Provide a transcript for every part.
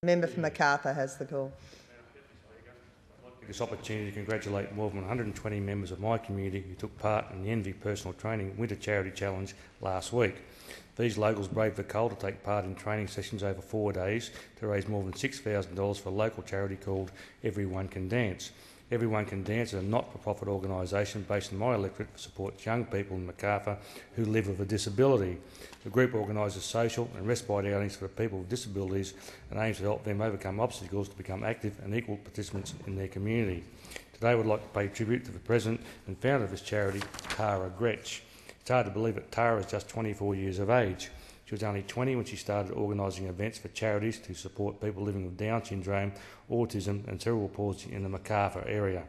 Member for Macarthur has the call. This opportunity to congratulate more than 120 members of my community who took part in the Envy Personal Training Winter Charity Challenge last week. These locals braved the cold to take part in training sessions over 4 days to raise more than $6,000 for a local charity called Everyone Can Dance. Everyone Can Dance is a not-for-profit organisation based in my electorate that supports young people in Macarthur who live with a disability. The group organises social and respite outings for people with disabilities and aims to help them overcome obstacles to become active and equal participants in their community. Today I would like to pay tribute to the president and founder of this charity, Tara Grech. It's hard to believe that Tara is just 24 years of age. She was only 20 when she started organising events for charities to support people living with Down syndrome, autism and cerebral palsy in the Macarthur area.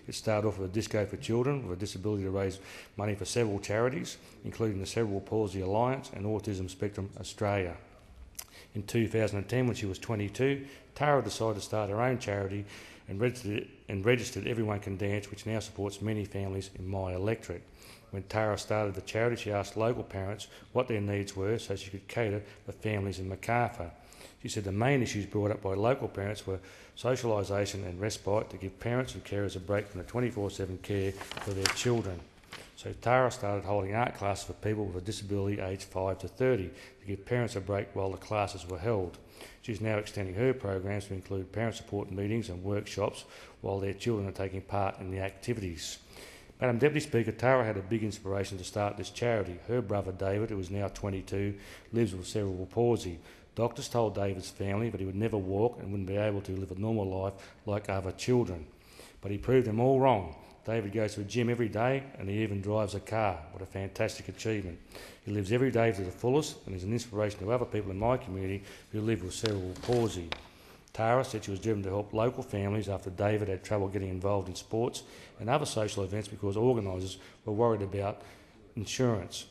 It started off with a disco for children with a disability to raise money for several charities, including the Cerebral Palsy Alliance and Autism Spectrum Australia. In 2010, when she was 22, Tara decided to start her own charity and registered Everyone Can Dance, which now supports many families in my electorate. When Tara started the charity, she asked local parents what their needs were so she could cater for families in Macarthur. She said the main issues brought up by local parents were socialisation and respite to give parents and carers a break from the 24/7 care for their children. So Tara started holding art classes for people with a disability aged 5 to 30 to give parents a break while the classes were held. She's now extending her programs to include parent support meetings and workshops while their children are taking part in the activities. Madam Deputy Speaker, Tara had a big inspiration to start this charity. Her brother David, who is now 22, lives with cerebral palsy. Doctors told David's family that he would never walk and wouldn't be able to live a normal life like other children. But he proved them all wrong. David goes to the gym every day and he even drives a car. What a fantastic achievement. He lives every day to the fullest and is an inspiration to other people in my community who live with cerebral palsy. Tara said she was driven to help local families after David had trouble getting involved in sports and other social events because organisers were worried about insurance.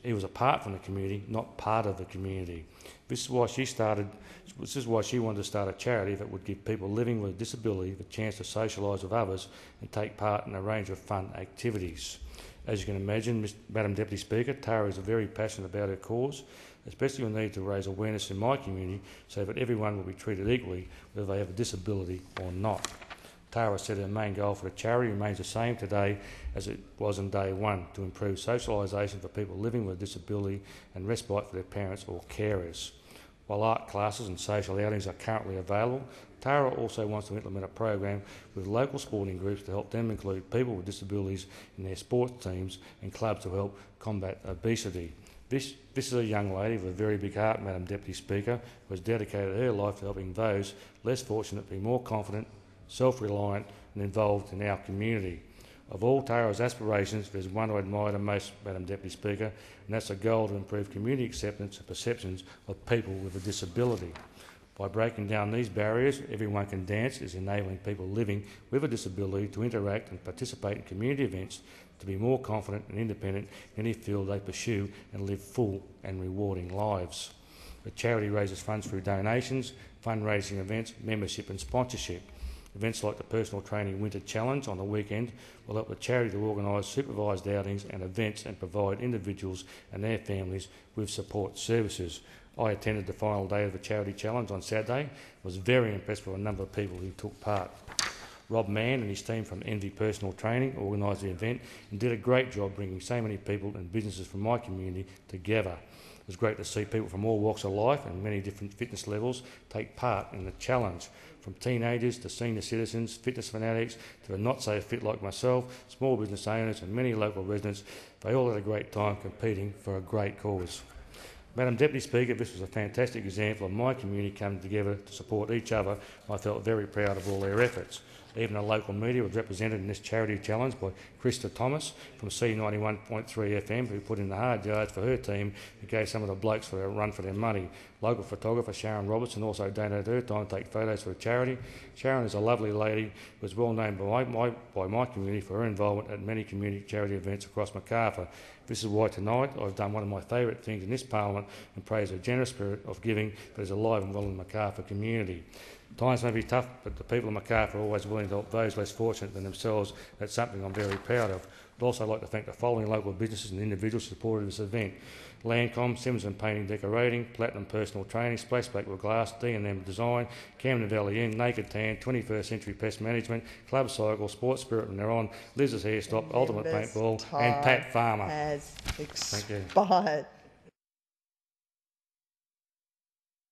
He was apart from the community, not part of the community. This is why she wanted to start a charity that would give people living with a disability the chance to socialise with others and take part in a range of fun activities. As you can imagine, Madam Deputy Speaker, Tara is very passionate about her cause, especially the need to raise awareness in my community so that everyone will be treated equally whether they have a disability or not. Tara said her main goal for the charity remains the same today as it was on day one, to improve socialisation for people living with a disability and respite for their parents or carers. While art classes and social outings are currently available, Tara also wants to implement a program with local sporting groups to help them include people with disabilities in their sports teams and clubs to help combat obesity. This is a young lady with a very big heart, Madam Deputy Speaker, who has dedicated her life to helping those less fortunate be more confident, self-reliant and involved in our community. Of all Tara's aspirations, there's one I admire the most, Madam Deputy Speaker, and that's a goal to improve community acceptance and perceptions of people with a disability. By breaking down these barriers, Everyone Can Dance is enabling people living with a disability to interact and participate in community events, to be more confident and independent in any field they pursue and live full and rewarding lives. The charity raises funds through donations, fundraising events, membership and sponsorship. Events like the Personal Training Winter Challenge on the weekend will help the charity to organise supervised outings and events and provide individuals and their families with support services. I attended the final day of the charity challenge on Saturday and was very impressed with a number of people who took part. Rob Mann and his team from Envy Personal Training organised the event and did a great job bringing so many people and businesses from my community together. It was great to see people from all walks of life and many different fitness levels take part in the challenge. From teenagers to senior citizens, fitness fanatics to the not so fit like myself, small business owners and many local residents, they all had a great time competing for a great cause. Madam Deputy Speaker, this was a fantastic example of my community coming together to support each other. I felt very proud of all their efforts. Even the local media was represented in this charity challenge by Krista Thomas from C91.3 FM, who put in the hard yards for her team and gave some of the blokes for a run for their money. Local photographer Sharon Robertson also donated her time to take photos for the charity. Sharon is a lovely lady who is well known by my community for her involvement at many community charity events across Macarthur. This is why tonight I've done one of my favourite things in this Parliament and praise the generous spirit of giving that is alive and well in the Macarthur community. Times may be tough, but the people of Macarthur are always willing to help those less fortunate than themselves. That's something I'm very proud of. I'd also like to thank the following local businesses and individuals who supported this event: Landcom, Simmons and Painting Decorating, Platinum Personal Training, Splashback with Glass, D&M Design, Camden Valley Inn, Naked Tan, 21st Century Pest Management, Club Cycle, Sports Spirit and They're On, Liz's Hair Stop, Ultimate Members' Paintball time and Pat Farmer. has Thank you. expired.